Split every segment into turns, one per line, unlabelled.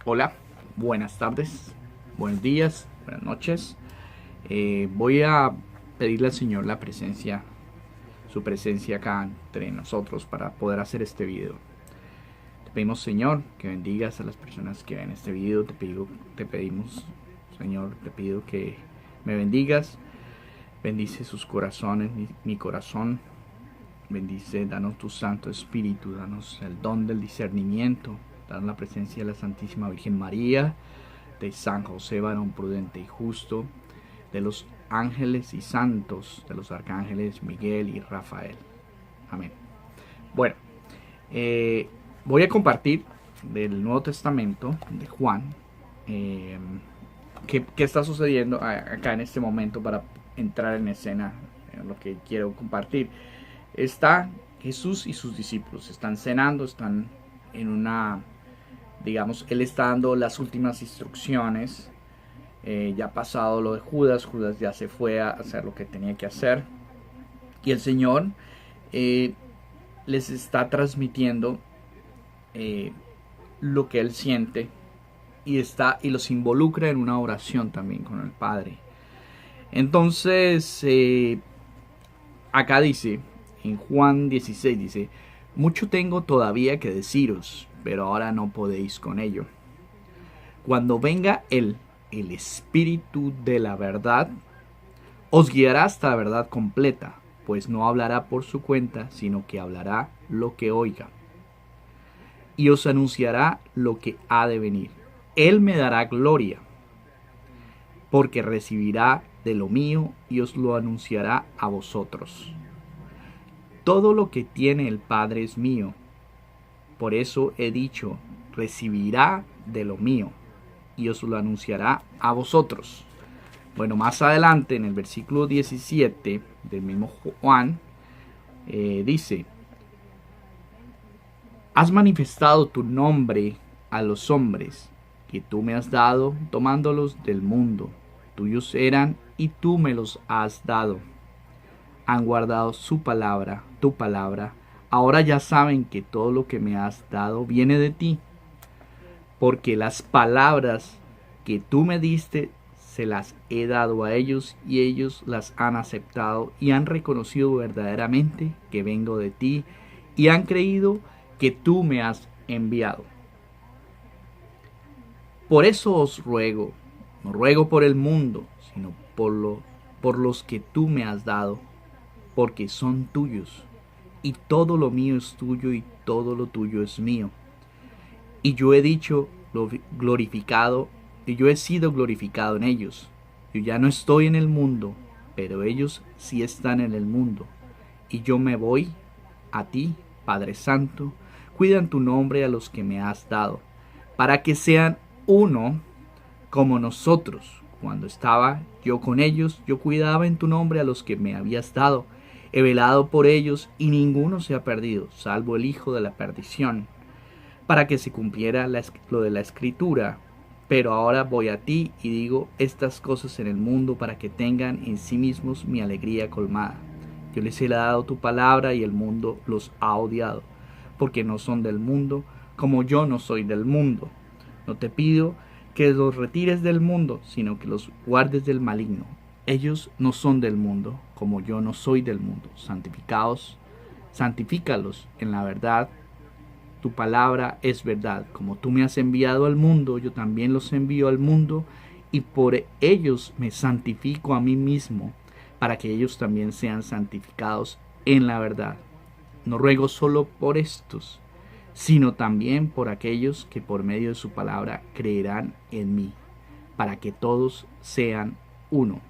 Hola, buenas tardes, buenos días, buenas noches. Voy a pedirle al Señor su presencia acá entre nosotros para poder hacer este video. Te pedimos, Señor, que bendigas a las personas que ven este video. Te pedimos, Señor, te pido que me bendigas. Bendice sus corazones, mi corazón. Bendice, danos tu Santo Espíritu, danos el don del discernimiento, danos la presencia de la Santísima Virgen María, de San José, varón prudente y justo, de los ángeles y santos, de los arcángeles Miguel y Rafael. Amén. Bueno, voy a compartir del Nuevo Testamento de Juan, qué está sucediendo acá en este momento para entrar en escena en lo que quiero compartir. Está Jesús y sus discípulos, están cenando, están en una, digamos, él está dando las últimas instrucciones. Ya pasado lo de Judas ya se fue a hacer lo que tenía que hacer. Y el Señor les está transmitiendo lo que Él siente y los involucra en una oración también con el Padre. Entonces, acá dice, en Juan 16 dice, mucho tengo todavía que deciros, pero ahora no podéis con ello. Cuando venga Él, el Espíritu de la verdad, os guiará hasta la verdad completa, pues no hablará por su cuenta, sino que hablará lo que oiga, y os anunciará lo que ha de venir. Él me dará gloria, porque recibirá de lo mío y os lo anunciará a vosotros. Todo lo que tiene el Padre es mío, por eso he dicho, recibirá de lo mío y os lo anunciará a vosotros. Bueno, más adelante en el versículo 17 del mismo Juan, dice, has manifestado tu nombre a los hombres que tú me has dado, tomándolos del mundo. Tuyos eran y tú me los has dado. Han guardado su palabra, tu palabra. Ahora ya saben que todo lo que me has dado viene de ti, porque las palabras que tú me diste se las he dado a ellos y ellos las han aceptado y han reconocido verdaderamente que vengo de ti y han creído que tú me has enviado. Por eso os ruego, no ruego por el mundo, sino por los que tú me has dado, porque son tuyos, y todo lo mío es tuyo y todo lo tuyo es mío. Y yo he dicho lo glorificado, y yo he sido glorificado en ellos. Yo ya no estoy en el mundo, pero ellos sí están en el mundo. Y yo me voy a ti, Padre Santo, cuida en tu nombre a los que me has dado, para que sean uno como nosotros. Cuando estaba yo con ellos, yo cuidaba en tu nombre a los que me habías dado. He velado por ellos y ninguno se ha perdido, salvo el hijo de la perdición, para que se cumpliera lo de la escritura. Pero ahora voy a ti y digo estas cosas en el mundo para que tengan en sí mismos mi alegría colmada. Yo les he dado tu palabra y el mundo los ha odiado, porque no son del mundo, como yo no soy del mundo. No te pido que los retires del mundo, sino que los guardes del maligno. Ellos no son del mundo, como yo no soy del mundo. Santifícalos en la verdad. Tu palabra es verdad. Como tú me has enviado al mundo, yo también los envío al mundo, y por ellos me santifico a mí mismo, para que ellos también sean santificados en la verdad. No ruego solo por estos, sino también por aquellos que por medio de su palabra creerán en mí, para que todos sean uno,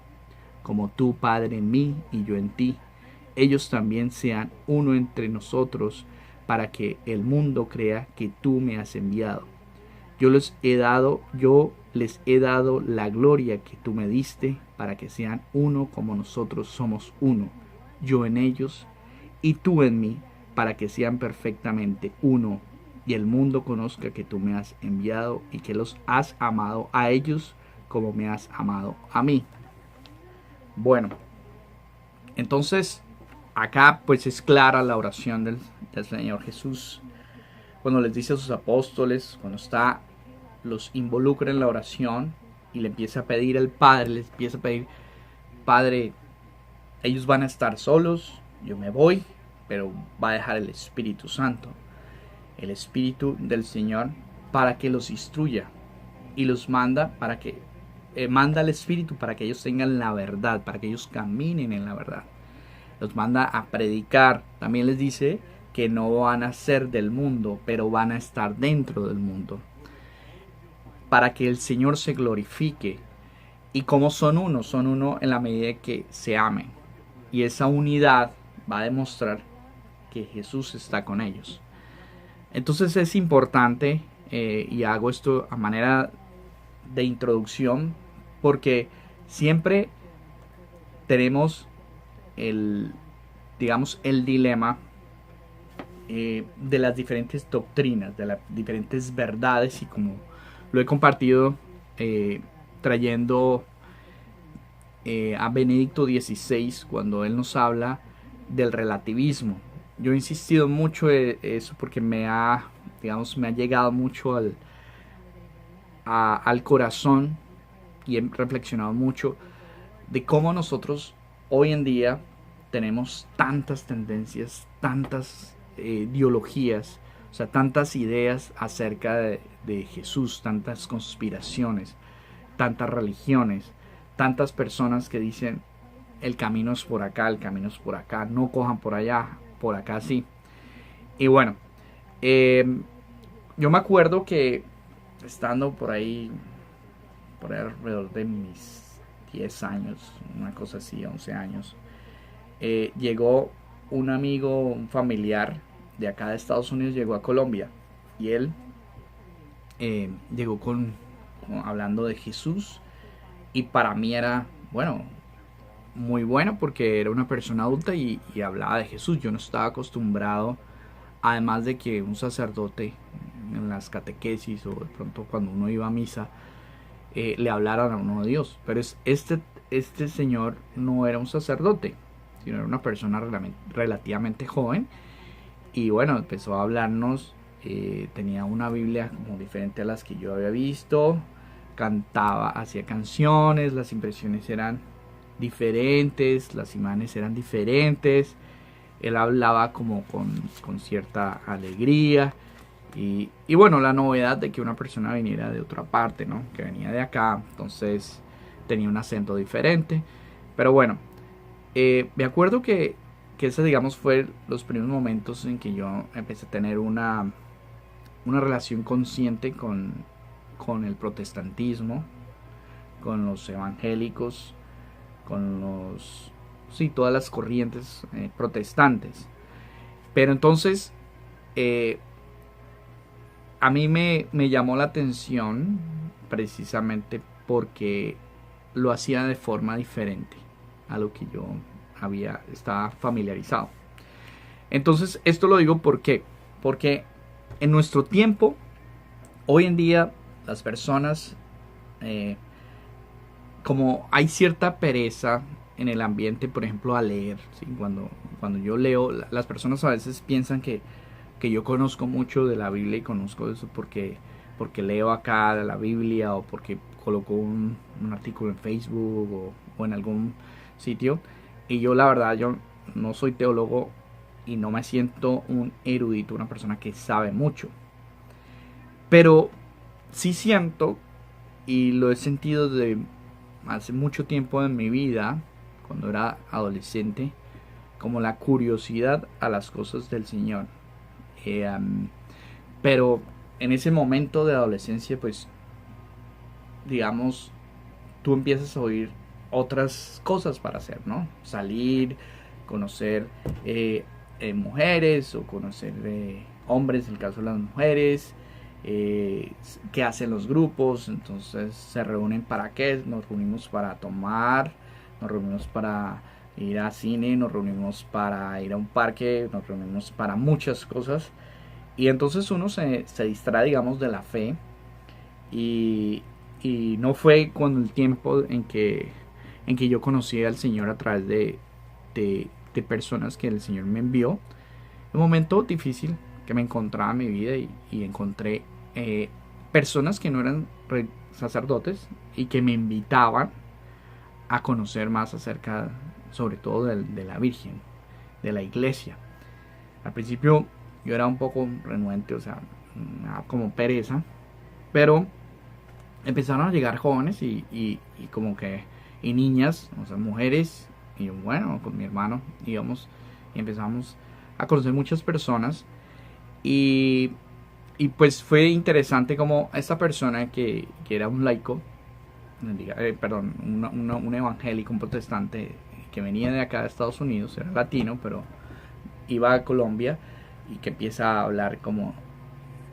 como tú, Padre, en mí y yo en ti. Ellos también sean uno entre nosotros, para que el mundo crea que tú me has enviado. Yo les he dado la gloria que tú me diste, para que sean uno como nosotros somos uno, yo en ellos y tú en mí, para que sean perfectamente uno, y el mundo conozca que tú me has enviado y que los has amado a ellos como me has amado a mí. Bueno, entonces acá pues es clara la oración del Señor Jesús cuando les dice a sus apóstoles, cuando está los involucra en la oración y le empieza a pedir al Padre, les empieza a pedir, Padre, ellos van a estar solos, yo me voy, pero va a dejar el Espíritu Santo, el Espíritu del Señor, para que los instruya, y los manda para que manda al Espíritu para que ellos tengan la verdad, para que ellos caminen en la verdad. Los manda a predicar. También les dice que no van a ser del mundo, pero van a estar dentro del mundo, para que el Señor se glorifique. Y como son uno en la medida que se amen. Y esa unidad va a demostrar que Jesús está con ellos. Entonces es importante, y hago esto a manera de introducción, porque siempre tenemos digamos, el dilema de las diferentes doctrinas, de las diferentes verdades, y como lo he compartido trayendo a Benedicto XVI cuando él nos habla del relativismo. Yo he insistido mucho en eso porque me ha llegado mucho al corazón, y he reflexionado mucho de cómo nosotros hoy en día tenemos tantas tendencias, tantas ideologías, o sea, tantas ideas acerca de Jesús, tantas conspiraciones, tantas religiones, tantas personas que dicen el camino es por acá, el camino es por acá, no cojan por allá, por acá sí. Y bueno, yo me acuerdo que estando por ahí alrededor de mis 10 años, una cosa así, 11 años, llegó un amigo, un familiar de acá de Estados Unidos, llegó a Colombia, y él llegó hablando de Jesús, y para mí era, bueno, muy bueno porque era una persona adulta y hablaba de Jesús. Yo no estaba acostumbrado, además de que un sacerdote en las catequesis o de pronto cuando uno iba a misa le hablaran a uno de Dios. Pero este señor no era un sacerdote, sino era una persona relativamente joven. Y bueno, empezó a hablarnos. Tenía una Biblia como diferente a las que yo había visto. Cantaba, hacía canciones, las impresiones eran diferentes, las imágenes eran diferentes. Él hablaba como con cierta alegría. Y bueno, la novedad de que una persona viniera de otra parte, ¿no? Que venía de acá, entonces tenía un acento diferente. Pero bueno, me acuerdo que ese, digamos, fue los primeros momentos en que yo empecé a tener una relación consciente con el protestantismo, con los evangélicos, con todas las corrientes protestantes. Pero entonces a mí me llamó la atención precisamente porque lo hacía de forma diferente a lo que yo estaba familiarizado. Entonces esto lo digo porque en nuestro tiempo, hoy en día, las personas, como hay cierta pereza en el ambiente, por ejemplo, a leer, ¿sí? Cuando yo leo, las personas a veces piensan que yo conozco mucho de la Biblia, y conozco eso porque leo acá de la Biblia, o porque coloco un artículo en Facebook o en algún sitio. Y yo, la verdad, yo no soy teólogo y no me siento un erudito, una persona que sabe mucho. Pero sí siento, y lo he sentido de hace mucho tiempo en mi vida, cuando era adolescente, como la curiosidad a las cosas del Señor. Pero en ese momento de adolescencia, pues, digamos, tú empiezas a oír otras cosas para hacer, ¿no? Salir, conocer mujeres, o conocer hombres, en el caso de las mujeres, qué hacen los grupos. Entonces se reúnen para qué, nos reunimos para tomar, nos reunimos para ir a cine, nos reunimos para ir a un parque, nos reunimos para muchas cosas. Y entonces uno se distrae, digamos, de la fe. Y no fue con el tiempo en que yo conocí al Señor a través de personas que el Señor me envió. Un momento difícil que me encontraba en mi vida, y encontré personas que no eran sacerdotes y que me invitaban a conocer más acerca, sobre todo de la Virgen, de la iglesia. Al principio yo era un poco renuente, o sea, como pereza, pero empezaron a llegar jóvenes y como que, y niñas, o sea, mujeres, y bueno, con mi hermano íbamos y empezamos a conocer muchas personas y, y pues fue interesante como esta persona que era un laico, perdón, un evangélico, un protestante que venía de acá de Estados Unidos, era latino, pero iba a Colombia y que empieza a hablar como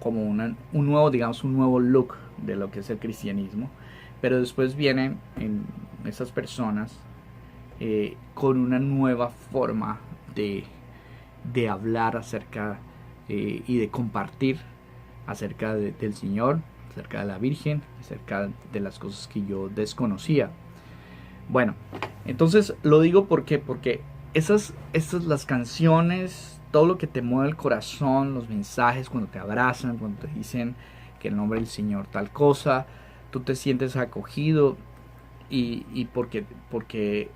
un nuevo, digamos, un nuevo look de lo que es el cristianismo. Pero después vienen en esas personas con una nueva forma de hablar acerca y de compartir acerca del Señor, acerca de la Virgen, acerca de las cosas que yo desconocía. Bueno, entonces lo digo porque esas las canciones, todo lo que te mueve el corazón, los mensajes cuando te abrazan, cuando te dicen que el nombre del Señor tal cosa, tú te sientes acogido y porque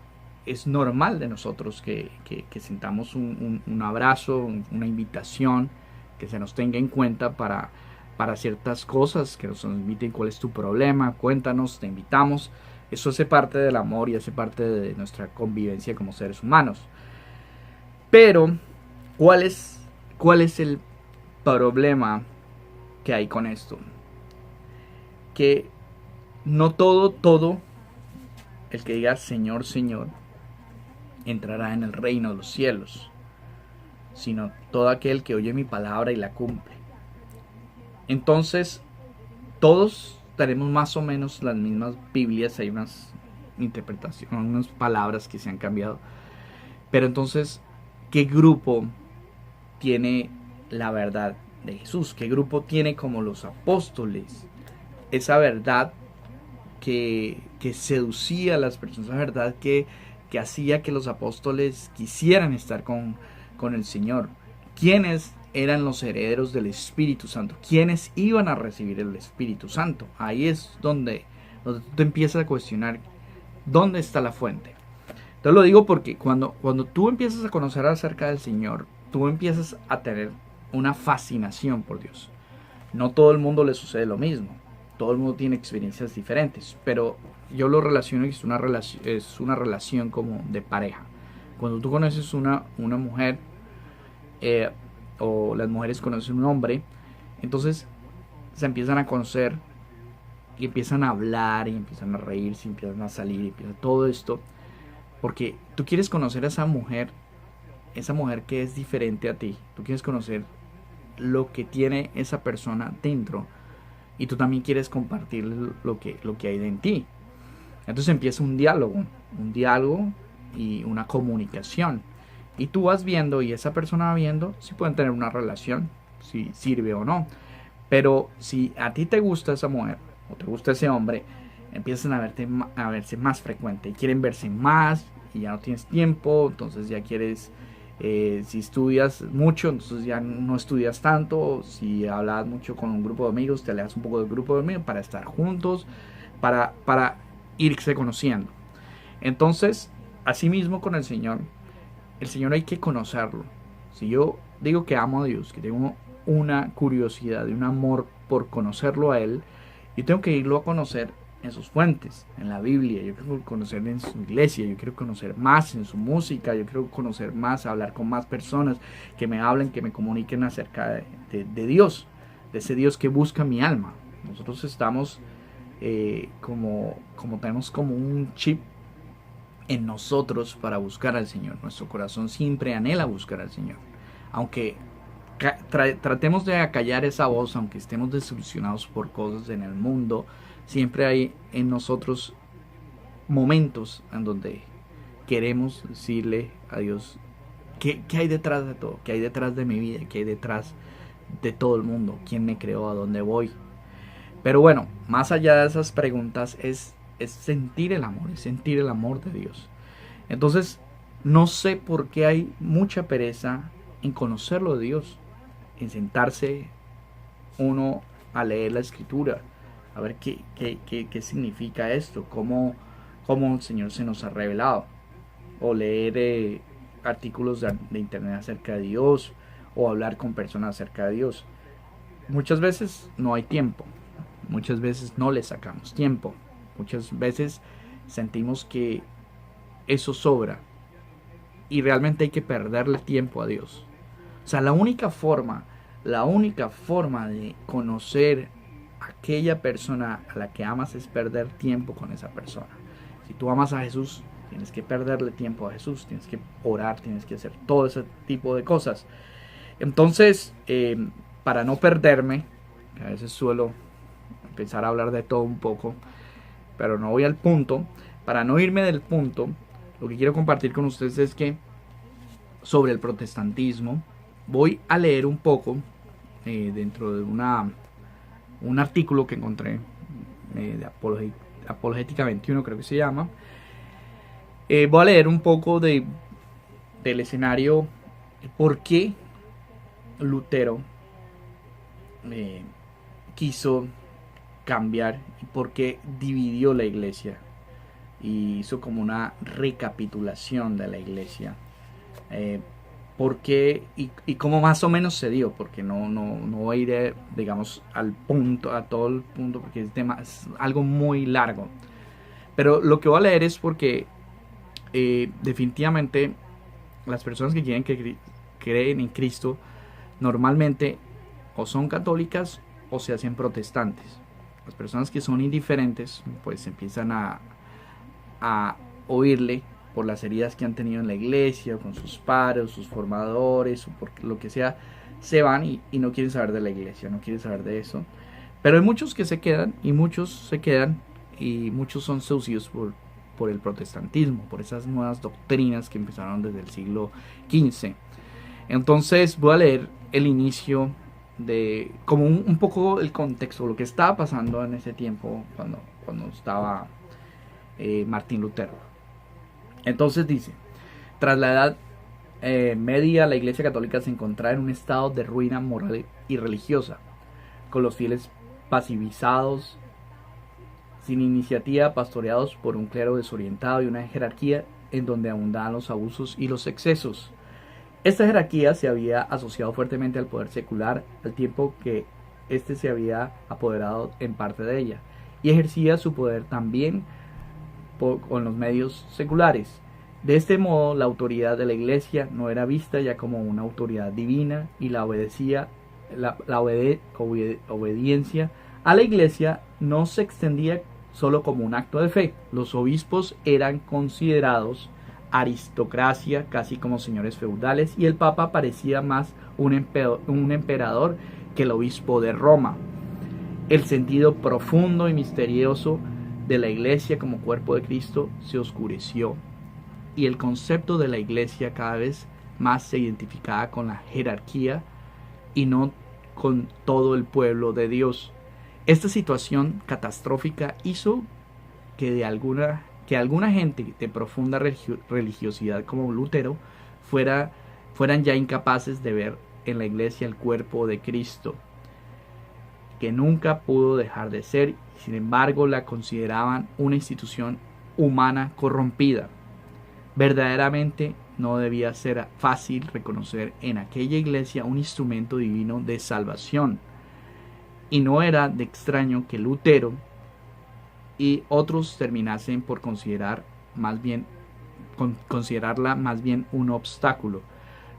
es normal de nosotros que sintamos un abrazo, una invitación, que se nos tenga en cuenta para ciertas cosas, que nos inviten cuál es tu problema, cuéntanos, te invitamos. Eso hace parte del amor y hace parte de nuestra convivencia como seres humanos. Pero, ¿cuál es el problema que hay con esto? Que no todo el que diga Señor, Señor, entrará en el reino de los cielos, sino todo aquel que oye mi palabra y la cumple. Entonces, todos tenemos más o menos las mismas Biblias, hay unas interpretaciones, unas palabras que se han cambiado. Pero entonces, ¿qué grupo tiene la verdad de Jesús? ¿Qué grupo tiene como los apóstoles esa verdad que seducía a las personas, esa verdad que hacía que los apóstoles quisieran estar con el Señor? ¿Quiénes eran los herederos del Espíritu Santo? ¿Quiénes iban a recibir el Espíritu Santo? Ahí es donde tú te empiezas a cuestionar dónde está la fuente. Te lo digo porque cuando tú empiezas a conocer acerca del Señor, tú empiezas a tener una fascinación por Dios. No todo el mundo le sucede lo mismo. Todo el mundo tiene experiencias diferentes. Pero yo lo relaciono y es una relación como de pareja. Cuando tú conoces una mujer o las mujeres conocen un hombre, entonces se empiezan a conocer y empiezan a hablar y empiezan a reírse, y empiezan a salir y empieza todo esto. Porque tú quieres conocer a esa mujer que es diferente a ti. Tú quieres conocer lo que tiene esa persona dentro. Y tú también quieres compartir lo que hay en ti. Entonces empieza un diálogo y una comunicación. Y tú vas viendo y esa persona va viendo si pueden tener una relación, si sirve o no. Pero si a ti te gusta esa mujer o te gusta ese hombre, empiezan a verse más frecuente y quieren verse más y ya no tienes tiempo, entonces ya quieres, si estudias mucho, entonces ya no estudias tanto, si hablas mucho con un grupo de amigos, te alejas un poco del grupo de amigos para estar juntos, para irse conociendo. Entonces, así mismo con el Señor hay que conocerlo. Si yo digo que amo a Dios, que tengo una curiosidad y un amor por conocerlo a Él, yo tengo que irlo a conocer en sus fuentes, en la Biblia. Yo quiero conocer en su iglesia, yo quiero conocer más en su música, yo quiero conocer más, hablar con más personas que me hablen, que me comuniquen acerca de Dios, de ese Dios que busca mi alma. Nosotros estamos como tenemos como un chip en nosotros para buscar al Señor. Nuestro corazón siempre anhela buscar al Señor. Aunque tratemos de acallar esa voz, aunque estemos desilusionados por cosas en el mundo, siempre hay en nosotros momentos en donde queremos decirle a Dios ¿qué hay detrás de todo? ¿Qué hay detrás de mi vida? ¿Qué hay detrás de todo el mundo? ¿Quién me creó? ¿A dónde voy? Pero bueno, más allá de esas preguntas es sentir el amor, es sentir el amor de Dios. Entonces, no sé por qué hay mucha pereza en conocerlo de Dios, en sentarse uno a leer la escritura, a ver qué significa esto, cómo el Señor se nos ha revelado, o leer artículos de internet acerca de Dios, o hablar con personas acerca de Dios. Muchas veces no hay tiempo, muchas veces no le sacamos tiempo, muchas veces sentimos que eso sobra y realmente hay que perderle tiempo a Dios. O sea, la única forma de conocer a aquella persona a la que amas es perder tiempo con esa persona. Si tú amas a Jesús, tienes que perderle tiempo a Jesús, tienes que orar, tienes que hacer todo ese tipo de cosas. Entonces, para no perderme, a veces suelo empezar a hablar de todo un poco, pero no voy al punto. Para no irme del punto, lo que quiero compartir con ustedes es que sobre el protestantismo, voy a leer un poco dentro de un artículo que encontré de Apologética 21, creo que se llama. Voy a leer un poco del escenario, por qué Lutero quiso cambiar y por qué dividió la iglesia y hizo como una recapitulación de la iglesia. ¿Por qué y cómo más o menos se dio? Porque no voy a ir, digamos, al punto, a todo el punto, porque el tema es algo muy largo. Pero lo que voy a leer es porque definitivamente las personas que creen en Cristo normalmente o son católicas o se hacen protestantes. Las personas que son indiferentes pues empiezan a oírle por las heridas que han tenido en la iglesia, con sus padres, sus formadores, o por lo que sea, se van y no quieren saber de la iglesia, no quieren saber de eso. Pero hay muchos que se quedan y muchos son seducidos por el protestantismo, por esas nuevas doctrinas que empezaron desde el siglo XV. Entonces voy a leer el inicio de como un poco el contexto, lo que estaba pasando en ese tiempo cuando estaba Martín Lutero. Entonces dice, tras la Edad Media, la Iglesia Católica se encontraba en un estado de ruina moral y religiosa, con los fieles pasivizados, sin iniciativa, pastoreados por un clero desorientado y una jerarquía en donde abundaban los abusos y los excesos. Esta jerarquía se había asociado fuertemente al poder secular, al tiempo que éste se había apoderado en parte de ella, y ejercía su poder también con los medios seculares. De este modo, la autoridad de la iglesia no era vista ya como una autoridad divina y la obediencia a la iglesia no se extendía solo como un acto de fe. Los obispos eran considerados aristocracia, casi como señores feudales, y el papa parecía más un emperador que el obispo de Roma. El sentido profundo y misterioso de la iglesia como cuerpo de Cristo se oscureció y el concepto de la iglesia cada vez más se identificaba con la jerarquía y no con todo el pueblo de Dios. Esta situación catastrófica hizo que alguna gente de profunda religiosidad como Lutero fueran ya incapaces de ver en la iglesia el cuerpo de Cristo, que nunca pudo dejar de ser. Sin embargo, la consideraban una institución humana corrompida. Verdaderamente no debía ser fácil reconocer en aquella iglesia un instrumento divino de salvación. Y no era de extraño que Lutero y otros terminasen por considerarla más bien un obstáculo.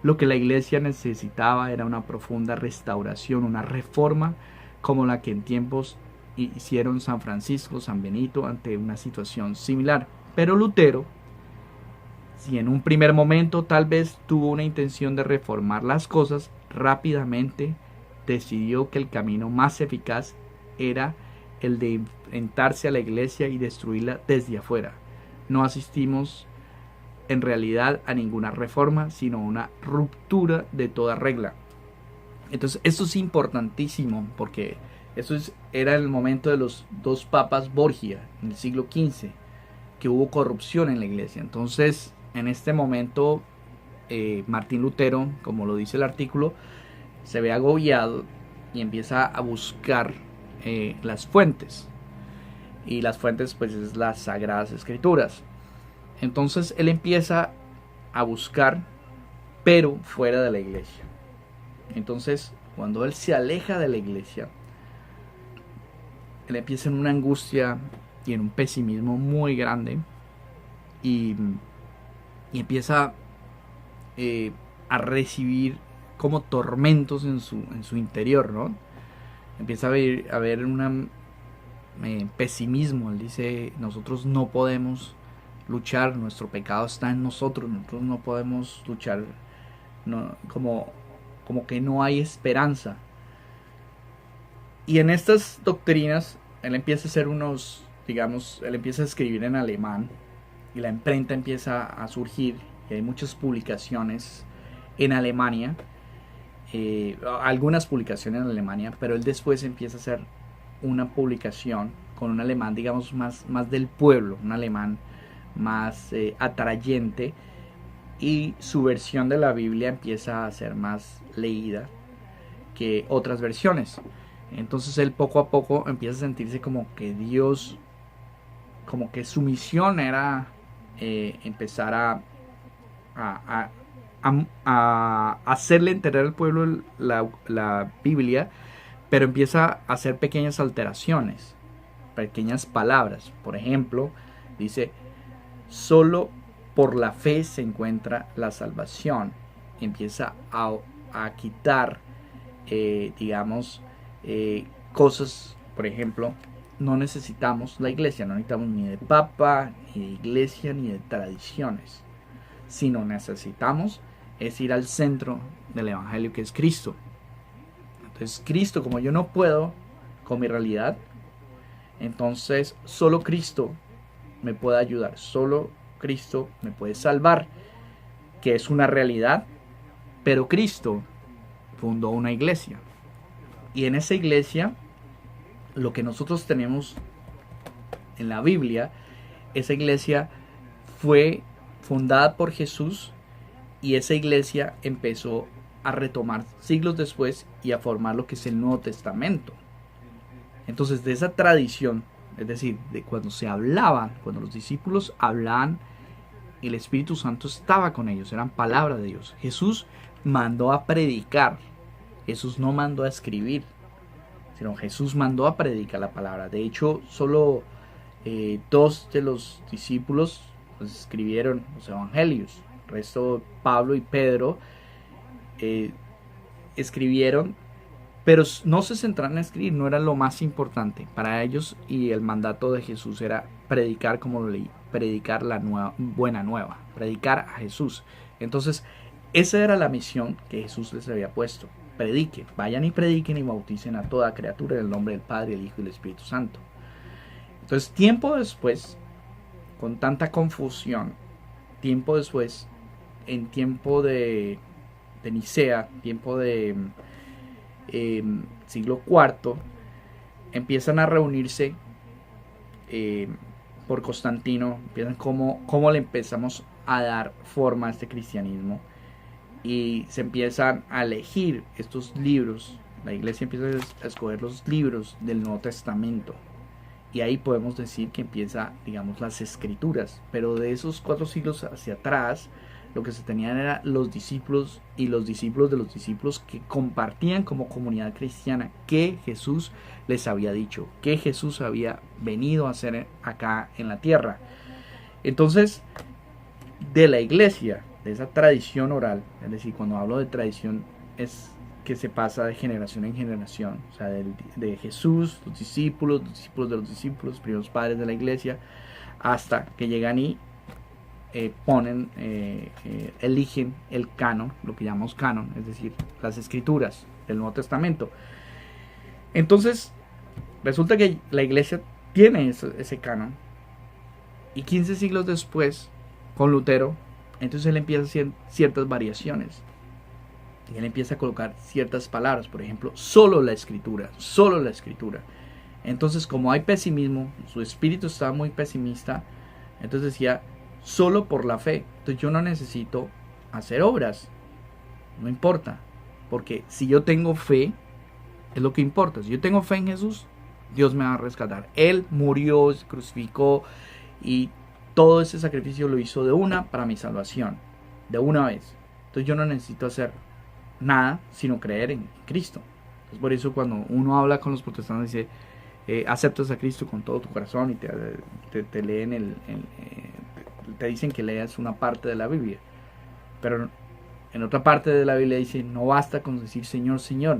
Lo que la iglesia necesitaba era una profunda restauración, una reforma como la que en tiempos hicieron San Francisco, San Benito ante una situación similar. Pero Lutero, si en un primer momento tal vez tuvo una intención de reformar las cosas, rápidamente decidió que el camino más eficaz era el de enfrentarse a la iglesia y destruirla desde afuera. No asistimos en realidad a ninguna reforma, sino a una ruptura de toda regla. Entonces esto es importantísimo porque era el momento de los dos papas Borgia en el siglo XV, que hubo corrupción en la iglesia. Entonces en este momento Martín Lutero, como lo dice el artículo, se ve agobiado y empieza a buscar las fuentes. Y las fuentes pues es las Sagradas Escrituras. Entonces él empieza a buscar, pero fuera de la iglesia. Entonces cuando él se aleja de la iglesia, él empieza en una angustia y en un pesimismo muy grande. Y empieza a recibir como tormentos en su interior, ¿no? Empieza a ver un pesimismo. Él dice, nosotros no podemos luchar, nuestro pecado está en nosotros no podemos luchar, no, como que no hay esperanza. Y en estas doctrinas, él empieza a hacer él empieza a escribir en alemán, y la imprenta empieza a surgir, y hay muchas publicaciones en Alemania, algunas publicaciones en Alemania, pero él después empieza a hacer una publicación con un alemán, digamos, más del pueblo, un alemán más atrayente, y su versión de la Biblia empieza a ser más leída que otras versiones. Entonces él poco a poco empieza a sentirse como que Dios, como que su misión era empezar a hacerle entender al pueblo la Biblia, pero empieza a hacer pequeñas alteraciones, pequeñas palabras. Por ejemplo, dice, solo por la fe se encuentra la salvación. Y empieza a quitar, digamos, cosas. Por ejemplo, no necesitamos la iglesia, no necesitamos ni de papa, ni de iglesia, ni de tradiciones. Sino necesitamos es ir al centro del evangelio, que es Cristo. Entonces Cristo, como yo no puedo con mi realidad, entonces solo Cristo me puede ayudar, solo Cristo me puede salvar, que es una realidad. Pero Cristo fundó una iglesia, y en esa iglesia lo que nosotros tenemos en la Biblia, esa iglesia fue fundada por Jesús, y esa iglesia empezó a retomar siglos después y a formar lo que es el Nuevo Testamento. Entonces, de esa tradición, es decir, de cuando se hablaban, cuando los discípulos hablaban, el Espíritu Santo estaba con ellos, eran palabra de Dios. Jesús mandó a predicar, Jesús no mandó a escribir, sino Jesús mandó a predicar la palabra. De hecho, solo dos de los discípulos pues, escribieron los evangelios. El resto, Pablo y Pedro, escribieron, pero no se centraron en escribir, no era lo más importante para ellos, y el mandato de Jesús era predicar, como lo leí, predicar la buena nueva, predicar a Jesús. Entonces, esa era la misión que Jesús les había puesto. Prediquen, vayan y prediquen y bauticen a toda criatura en el nombre del Padre, el Hijo y el Espíritu Santo. Entonces, tiempo después, con tanta confusión, tiempo después, en tiempo de Nicea, tiempo de siglo IV, empiezan a reunirse por Constantino, empiezan cómo le empezamos a dar forma a este cristianismo, y se empiezan a elegir estos libros. La iglesia empieza a escoger los libros del Nuevo Testamento, y ahí podemos decir que empieza, digamos, las escrituras. Pero de esos 4 siglos hacia atrás, lo que se tenían eran los discípulos y los discípulos de los discípulos, que compartían como comunidad cristiana que Jesús les había dicho, que Jesús había venido a hacer acá en la tierra. Entonces, de la iglesia, de esa tradición oral, es decir, cuando hablo de tradición, es que se pasa de generación en generación, o sea, de Jesús, los discípulos de los discípulos, los primeros padres de la iglesia, hasta que llegan y eligen el canon, lo que llamamos canon, es decir, las escrituras del Nuevo Testamento. Entonces, resulta que la iglesia tiene ese canon, y 15 siglos después, con Lutero, entonces él empieza a hacer ciertas variaciones, y él empieza a colocar ciertas palabras, por ejemplo, solo la escritura. Entonces, como hay pesimismo, su espíritu estaba muy pesimista, entonces decía, solo por la fe. Entonces yo no necesito hacer obras, no importa, porque si yo tengo fe, es lo que importa. Si yo tengo fe en Jesús, Dios me va a rescatar. Él murió, se crucificó y todo ese sacrificio lo hizo de una para mi salvación, de una vez. Entonces yo no necesito hacer nada sino creer en Cristo. Es por eso cuando uno habla con los protestantes dice, aceptas a Cristo con todo tu corazón y te leen te dicen que leas una parte de la Biblia. Pero en otra parte de la Biblia dice, no basta con decir Señor, Señor,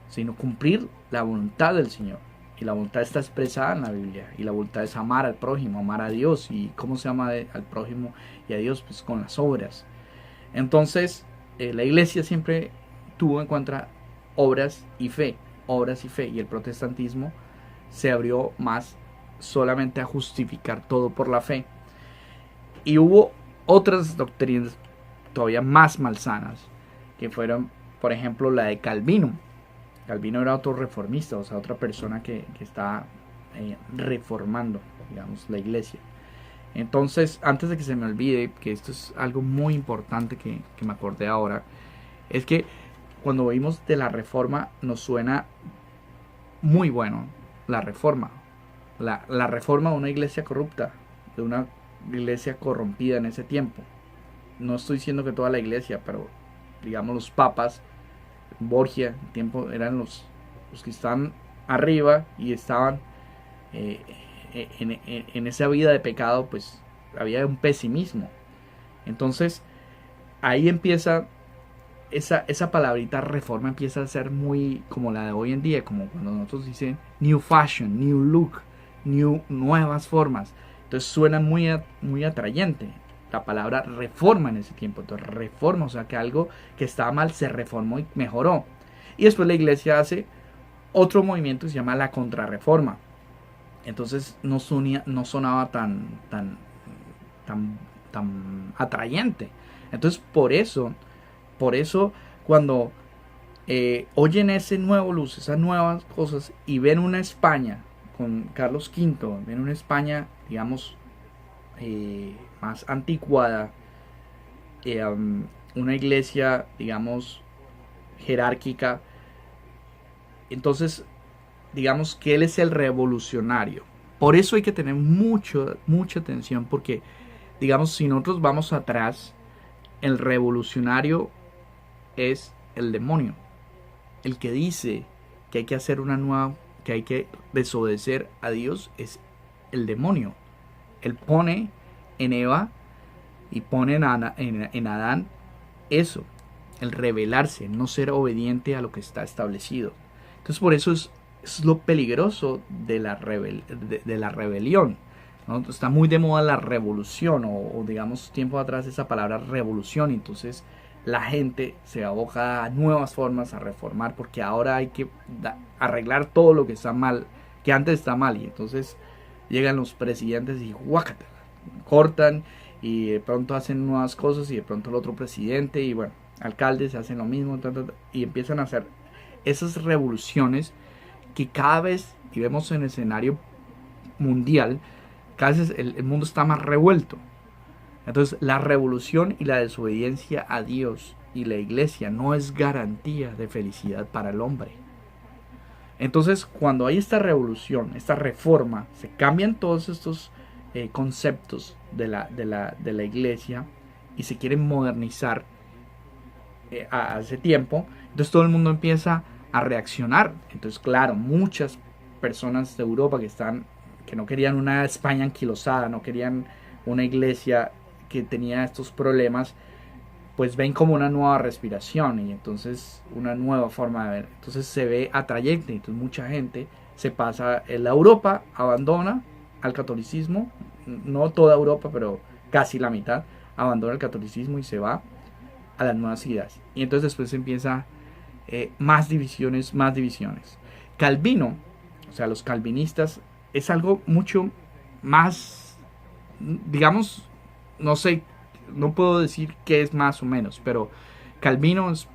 sino cumplir la voluntad del Señor. Y la voluntad está expresada en la Biblia. Y la voluntad es amar al prójimo, amar a Dios. ¿Y cómo se ama al prójimo y a Dios? Pues con las obras. Entonces, la iglesia siempre tuvo en cuenta obras y fe. Obras y fe. Y el protestantismo se abrió más solamente a justificar todo por la fe. Y hubo otras doctrinas todavía más malsanas, que fueron, por ejemplo, la de Calvino. Calvino era otro reformista, o sea, otra persona que estaba reformando, digamos, la iglesia. Entonces, antes de que se me olvide, que esto es algo muy importante que me acordé ahora, es que cuando oímos de la reforma nos suena muy bueno la reforma. La reforma de una iglesia corrupta, de una iglesia corrompida en ese tiempo. No estoy diciendo que toda la iglesia, pero digamos los papas, Borgia, en tiempo eran los que estaban arriba y estaban en esa vida de pecado, pues había un pesimismo. Entonces ahí empieza esa palabrita reforma, empieza a ser muy como la de hoy en día, como cuando nosotros dicen new fashion, new look, nuevas formas. Entonces suena muy atrayente la palabra reforma en ese tiempo. Entonces reforma, o sea que algo que estaba mal se reformó y mejoró. Y después la iglesia hace otro movimiento que se llama la contrarreforma. Entonces no sonaba tan atrayente. Entonces por eso cuando oyen ese nuevo luz, esas nuevas cosas y ven una España con Carlos V, ven una España, digamos, más anticuada, una iglesia, digamos, jerárquica, entonces, digamos que él es el revolucionario. Por eso hay que tener mucha atención, porque, digamos, si nosotros vamos atrás, el revolucionario es el demonio, el que dice que hay que hacer que hay que desobedecer a Dios es el demonio. Él pone en Eva y pone en Adán eso, el rebelarse, no ser obediente a lo que está establecido. Entonces por eso es lo peligroso de la rebelión, ¿no? Está muy de moda la revolución, o digamos tiempo atrás esa palabra revolución. Entonces la gente se aboca a nuevas formas, a reformar, porque ahora hay que arreglar todo lo que está mal, que antes está mal. Y entonces llegan los presidentes y guácate, cortan y de pronto hacen nuevas cosas, y de pronto el otro presidente y bueno, alcaldes hacen lo mismo, y empiezan a hacer esas revoluciones que cada vez, y vemos en el escenario mundial, cada vez el mundo está más revuelto. Entonces la revolución y la desobediencia a Dios y la iglesia no es garantía de felicidad para el hombre. Entonces cuando hay esta revolución, esta reforma, se cambian todos estos conceptos de la iglesia y se quieren modernizar a ese tiempo. Entonces todo el mundo empieza a reaccionar. Entonces claro, muchas personas de Europa que no querían una España anquilosada, no querían una iglesia que tenía estos problemas, pues ven como una nueva respiración y entonces una nueva forma de ver. Entonces se ve atrayente. Entonces mucha gente se pasa en la Europa, abandona al catolicismo, no toda Europa, pero casi la mitad abandona el catolicismo y se va a las nuevas ideas. Y entonces después empieza más divisiones. Calvino, o sea, los calvinistas, es algo mucho más, digamos, no sé, no puedo decir qué es más o menos, pero Calvino es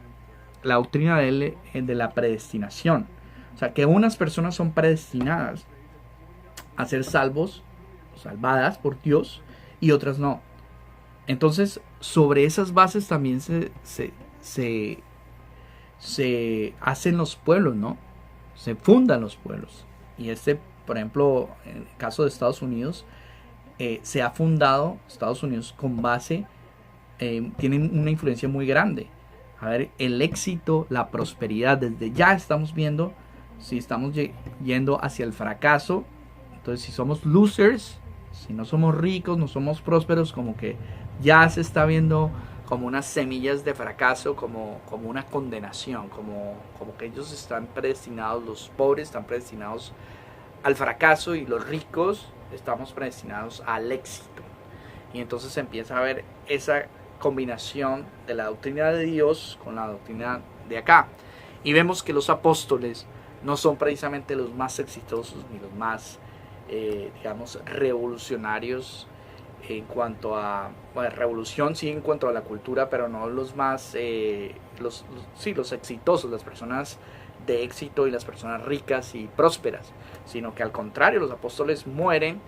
la doctrina de él de la predestinación. O sea, que unas personas son predestinadas a ser salvadas por Dios, y otras no. Entonces, sobre esas bases también se hacen los pueblos, ¿no? Se fundan los pueblos. Y por ejemplo, en el caso de Estados Unidos, se ha fundado Estados Unidos con base, tienen una influencia muy grande. A ver, el éxito, la prosperidad, desde ya estamos viendo si estamos yendo hacia el fracaso. Entonces, si somos losers, si no somos ricos, no somos prósperos, como que ya se está viendo como unas semillas de fracaso, como una condenación, como que ellos están predestinados, los pobres están predestinados al fracaso y los ricos estamos predestinados al éxito. Y entonces empieza a ver esa combinación de la doctrina de Dios con la doctrina de acá. Y vemos que los apóstoles no son precisamente los más exitosos ni los más, digamos, revolucionarios en cuanto a, bueno, revolución sí en cuanto a la cultura, pero no los más, los exitosos, las personas de éxito y las personas ricas y prósperas, sino que al contrario, los apóstoles mueren,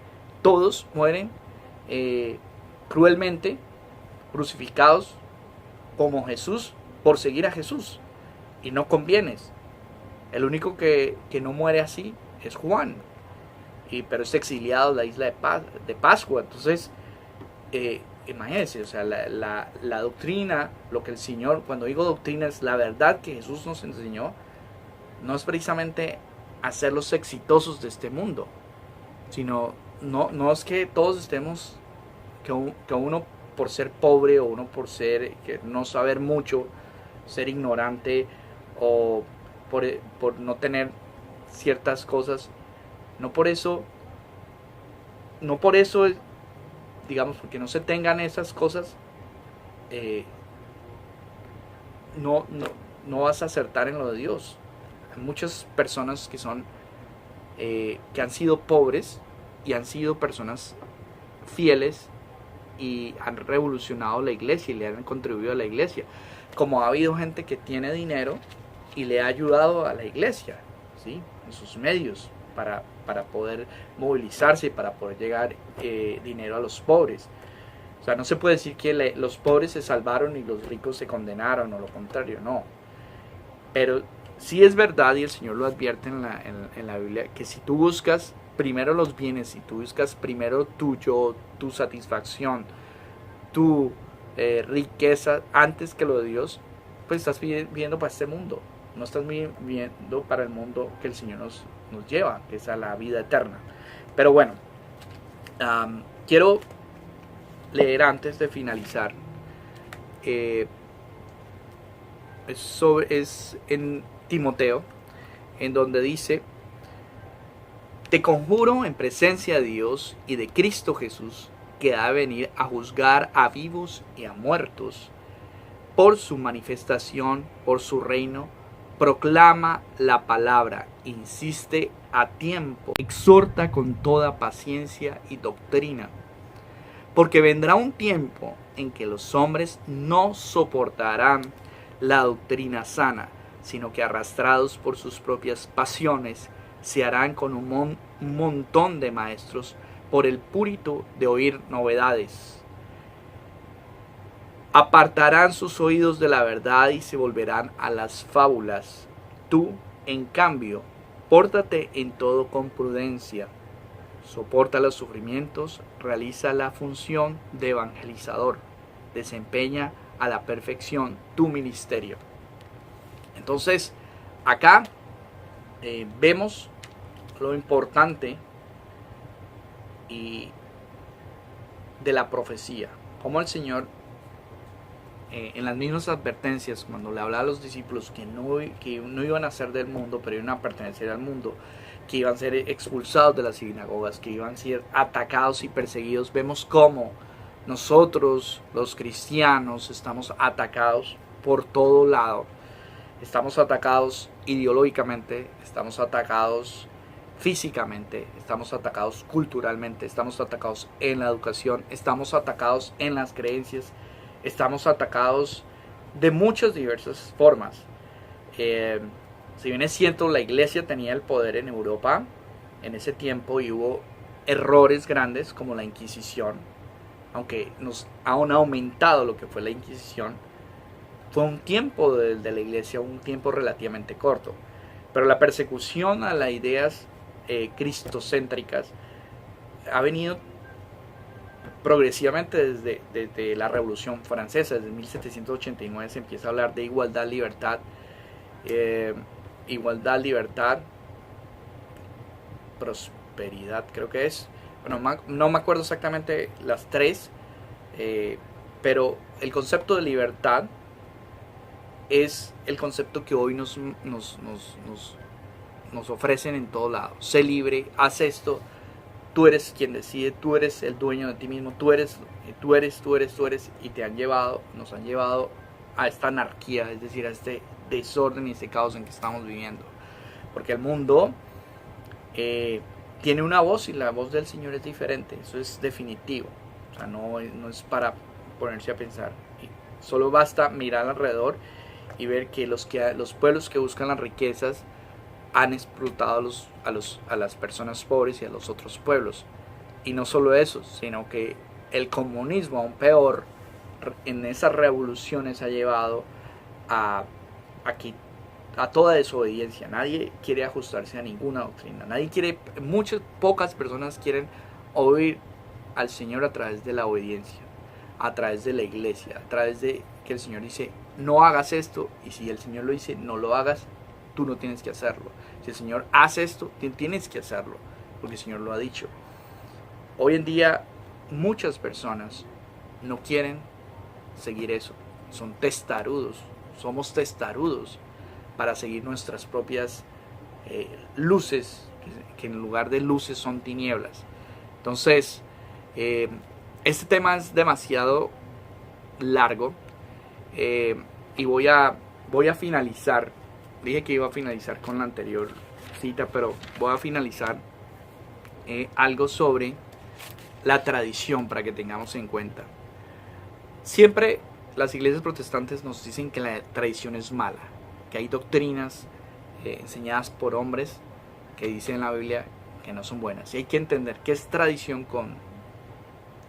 todos mueren cruelmente, crucificados como Jesús, por seguir a Jesús, y no convienes. El único que no muere así es Juan, pero es exiliado a la isla de Pascua. Entonces, imagínense, o sea, la doctrina, lo que el Señor, cuando digo doctrina, es la verdad que Jesús nos enseñó, no es precisamente hacerlos exitosos de este mundo, sino no es que todos estemos, que uno por ser pobre o uno por ser, que no saber mucho, ser ignorante o por no tener ciertas cosas, no por eso, digamos, porque no se tengan esas cosas, no vas a acertar en lo de Dios. Hay muchas personas que son, que han sido pobres y han sido personas fieles y han revolucionado la iglesia y le han contribuido a la iglesia, como ha habido gente que tiene dinero y le ha ayudado a la iglesia, ¿sí?, en sus medios para poder movilizarse y para poder llegar dinero a los pobres. O sea, no se puede decir que los pobres se salvaron y los ricos se condenaron, o lo contrario, no. Pero sí es verdad, y el Señor lo advierte en la Biblia, que si tú buscas primero los bienes, si tú buscas primero tu satisfacción, tu riqueza antes que lo de Dios, pues estás viviendo para este mundo, no estás viviendo para el mundo que el Señor nos lleva, que es a la vida eterna. Pero bueno, quiero leer antes de finalizar, es en Timoteo, en donde dice: te conjuro en presencia de Dios y de Cristo Jesús, que ha de venir a juzgar a vivos y a muertos, por su manifestación, por su reino. Proclama la palabra, insiste a tiempo, exhorta con toda paciencia y doctrina, porque vendrá un tiempo en que los hombres no soportarán la doctrina sana, sino que arrastrados por sus propias pasiones, se harán con un montón de maestros por el purito de oír novedades. Apartarán sus oídos de la verdad y se volverán a las fábulas. Tú, en cambio, pórtate en todo con prudencia. Soporta los sufrimientos, realiza la función de evangelizador, desempeña a la perfección tu ministerio. Entonces, acá vemos lo importante y de la profecía, como el Señor en las mismas advertencias, cuando le hablaba a los discípulos que no iban a ser del mundo, pero iban a pertenecer al mundo, que iban a ser expulsados de las sinagogas, que iban a ser atacados y perseguidos, vemos cómo nosotros los cristianos estamos atacados por todo lado. Estamos atacados ideológicamente, estamos atacados físicamente, estamos atacados culturalmente, estamos atacados en la educación, estamos atacados en las creencias, estamos atacados de muchas diversas formas. Si bien es cierto, la iglesia tenía el poder en Europa en ese tiempo y hubo errores grandes como la Inquisición, aunque nos han aumentado lo que fue la Inquisición, fue un tiempo de la iglesia, un tiempo relativamente corto. Pero la persecución a las ideas cristocéntricas, ha venido progresivamente desde la Revolución Francesa. Desde 1789 se empieza a hablar de igualdad, libertad, prosperidad, creo que es. Bueno, no me acuerdo exactamente las tres, pero el concepto de libertad es el concepto que hoy nos ofrecen en todo lado. Sé libre, haz esto, tú eres quien decide, tú eres el dueño de ti mismo, tú eres, y nos han llevado a esta anarquía, es decir, a este desorden y este caos en que estamos viviendo. Porque el mundo tiene una voz y la voz del Señor es diferente, eso es definitivo. O sea, no es para ponerse a pensar. Solo basta mirar alrededor y ver que los pueblos que buscan las riquezas han explotado a las personas pobres y a los otros pueblos. Y no solo eso, sino que el comunismo, aún peor, en esas revoluciones ha llevado a toda desobediencia. Nadie quiere ajustarse a ninguna doctrina. Pocas personas quieren oír al Señor a través de la obediencia, a través de la iglesia, a través de que el Señor dice, no hagas esto, y si el Señor lo dice, no lo hagas, tú no tienes que hacerlo. Si el Señor hace esto, tienes que hacerlo, porque el Señor lo ha dicho. Hoy en día muchas personas no quieren seguir eso. Son testarudos, somos testarudos para seguir nuestras propias luces, que en lugar de luces son tinieblas. Entonces, este tema es demasiado largo, y voy a finalizar. Dije que iba a finalizar con la anterior cita, pero voy a finalizar algo sobre la tradición para que tengamos en cuenta. Siempre las iglesias protestantes nos dicen que la tradición es mala, que hay doctrinas enseñadas por hombres que dicen en la Biblia que no son buenas. Y hay que entender que es tradición con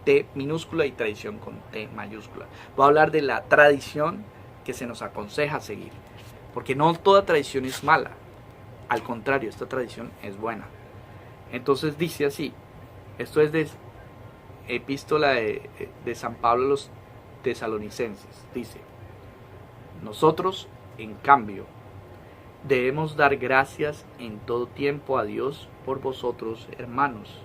T minúscula y tradición con T mayúscula. Voy a hablar de la tradición que se nos aconseja seguir, porque no toda tradición es mala, al contrario, esta tradición es buena. Entonces dice así, esto es de epístola de San Pablo a los tesalonicenses, dice: nosotros, en cambio, debemos dar gracias en todo tiempo a Dios por vosotros, hermanos,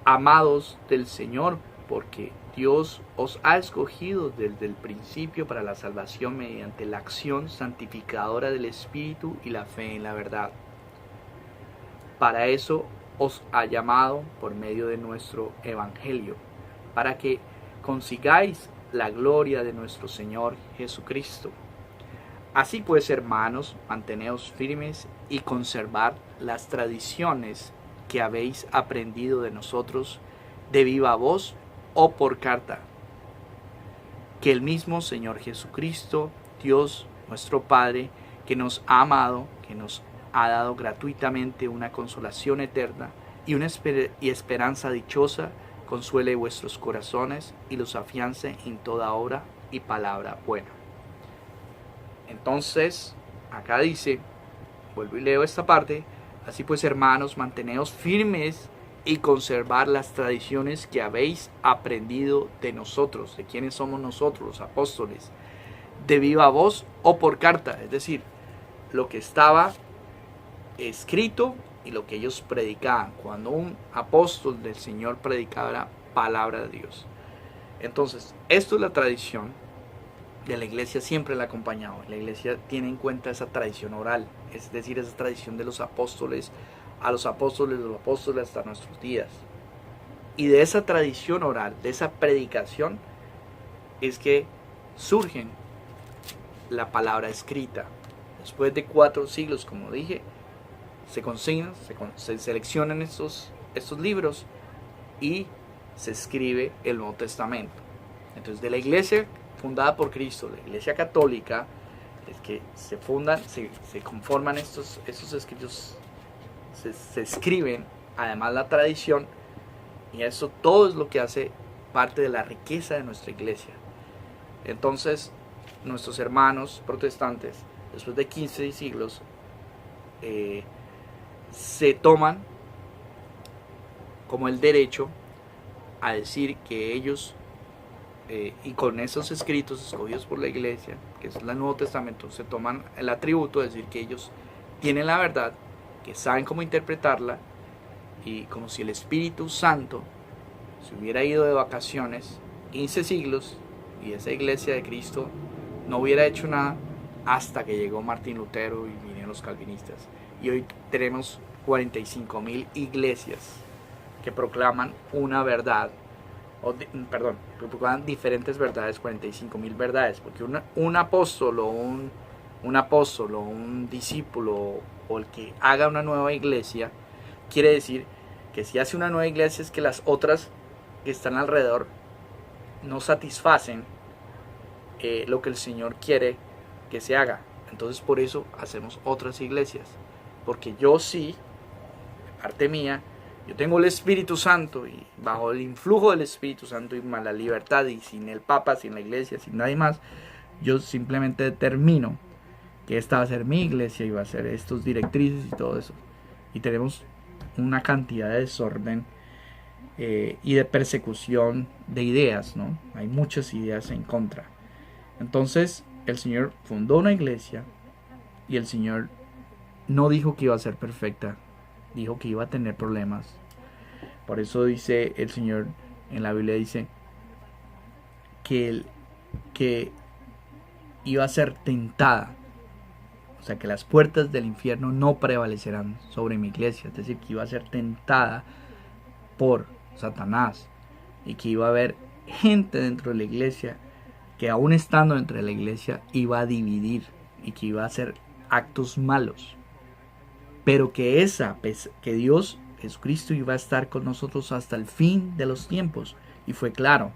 amados del Señor, porque Dios os ha escogido desde el principio para la salvación mediante la acción santificadora del Espíritu y la fe en la verdad. Para eso os ha llamado por medio de nuestro Evangelio, para que consigáis la gloria de nuestro Señor Jesucristo. Así pues, hermanos, manteneos firmes y conservad las tradiciones que habéis aprendido de nosotros de viva voz o por carta, que el mismo Señor Jesucristo, Dios nuestro Padre, que nos ha amado, que nos ha dado gratuitamente una consolación eterna y una esperanza dichosa, consuele vuestros corazones y los afiance en toda obra y palabra buena. Entonces, acá dice, vuelvo y leo esta parte: así pues, hermanos, manteneos firmes y conservar las tradiciones que habéis aprendido de nosotros. ¿De quiénes somos nosotros, los apóstoles? De viva voz o por carta, es decir, lo que estaba escrito y lo que ellos predicaban. Cuando un apóstol del Señor predicaba la palabra de Dios. Entonces, esto es la tradición de la iglesia, siempre la ha acompañado. La iglesia tiene en cuenta esa tradición oral, es decir, esa tradición de los apóstoles, a los apóstoles hasta nuestros días. Y de esa tradición oral, de esa predicación, es que surgen la palabra escrita. Después de 4 siglos, como dije, se consignan, se seleccionan estos libros y se escribe el Nuevo Testamento. Entonces, de la iglesia fundada por Cristo, la iglesia católica, es que se fundan, se conforman estos escritos, se escriben, además la tradición, y eso todo es lo que hace parte de la riqueza de nuestra iglesia. Entonces, nuestros hermanos protestantes, después de 15 siglos, se toman como el derecho a decir que ellos, y con esos escritos escogidos por la iglesia, que es el Nuevo Testamento, se toman el atributo de decir que ellos tienen la verdad, que saben cómo interpretarla, y como si el Espíritu Santo se hubiera ido de vacaciones 15 siglos y esa iglesia de Cristo no hubiera hecho nada hasta que llegó Martín Lutero y vinieron los calvinistas. Y hoy tenemos 45.000 iglesias que proclaman una verdad, que proclaman diferentes verdades, 45.000 verdades, porque un apóstol o un discípulo o el que haga una nueva iglesia quiere decir que si hace una nueva iglesia es que las otras que están alrededor no satisfacen lo que el Señor quiere que se haga. Entonces por eso hacemos otras iglesias, porque yo sí, parte mía, yo tengo el Espíritu Santo y bajo el influjo del Espíritu Santo y más la libertad y sin el Papa, sin la iglesia, sin nadie más, yo simplemente determino que esta va a ser mi iglesia y va a ser estos directrices y todo eso. Y tenemos una cantidad de desorden y de persecución de ideas, ¿no? Hay muchas ideas en contra. Entonces el Señor fundó una iglesia y el Señor no dijo que iba a ser perfecta, dijo que iba a tener problemas. Por eso dice el Señor en la Biblia, dice que iba a ser tentada. O sea, que las puertas del infierno no prevalecerán sobre mi iglesia. Es decir, que iba a ser tentada por Satanás. Y que iba a haber gente dentro de la iglesia que aún estando dentro de la iglesia iba a dividir. Y que iba a hacer actos malos. Pero que que Dios, Jesucristo, iba a estar con nosotros hasta el fin de los tiempos. Y fue claro.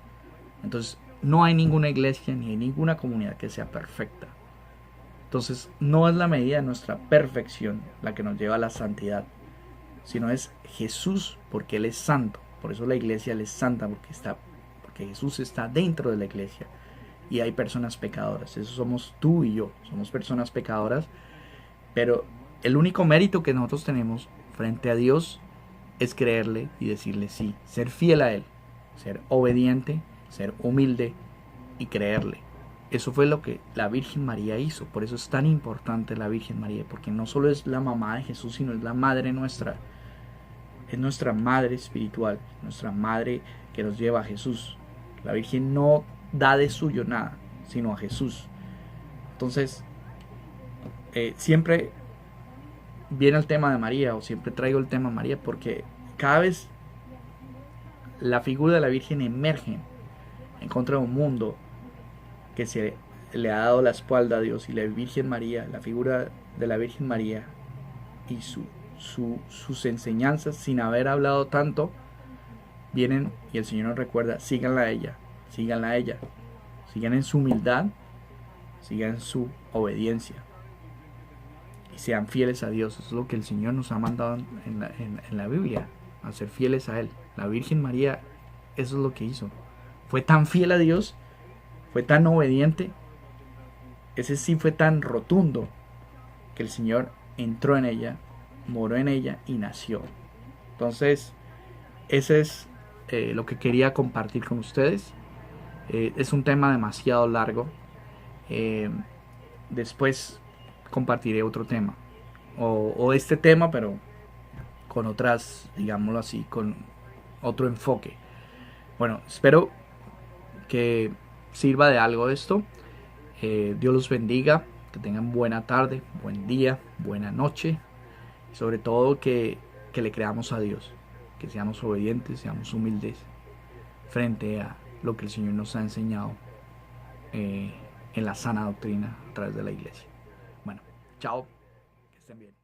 Entonces, no hay ninguna iglesia ni hay ninguna comunidad que sea perfecta. Entonces, no es la medida de nuestra perfección la que nos lleva a la santidad, sino es Jesús, porque Él es santo. Por eso la iglesia Él es santa, porque Jesús está dentro de la iglesia. Y hay personas pecadoras. Eso somos tú y yo. Somos personas pecadoras. Pero el único mérito que nosotros tenemos frente a Dios es creerle y decirle sí. Ser fiel a Él. Ser obediente, ser humilde y creerle. Eso fue lo que la Virgen María hizo. Por eso es tan importante la Virgen María. Porque no solo es la mamá de Jesús, sino es la madre nuestra. Es nuestra madre espiritual. Nuestra madre que nos lleva a Jesús. La Virgen no da de suyo nada, sino a Jesús. Entonces, siempre viene el tema de María, o siempre traigo el tema de María, porque cada vez la figura de la Virgen emerge en contra de un mundo que se le ha dado la espalda a Dios. Y la Virgen María, la figura de la Virgen María y sus enseñanzas, sin haber hablado tanto, vienen y el Señor nos recuerda: síganla a ella, síganla a ella, sigan en su humildad, sigan en su obediencia y sean fieles a Dios. Eso es lo que el Señor nos ha mandado en la Biblia, a ser fieles a Él. La Virgen María, eso es lo que hizo. Fue tan fiel a Dios, fue tan obediente, ese sí fue tan rotundo, que el Señor entró en ella, moró en ella y nació. Entonces, ese es lo que quería compartir con ustedes. Es un tema demasiado largo. Después compartiré otro tema, o este tema, pero con otras, digámoslo así, con otro enfoque. Bueno, espero que sirva de algo esto. Dios los bendiga, que tengan buena tarde, buen día, buena noche. Sobre todo que le creamos a Dios, que seamos obedientes, seamos humildes frente a lo que el Señor nos ha enseñado en la sana doctrina a través de la iglesia. Bueno, chao, que estén bien.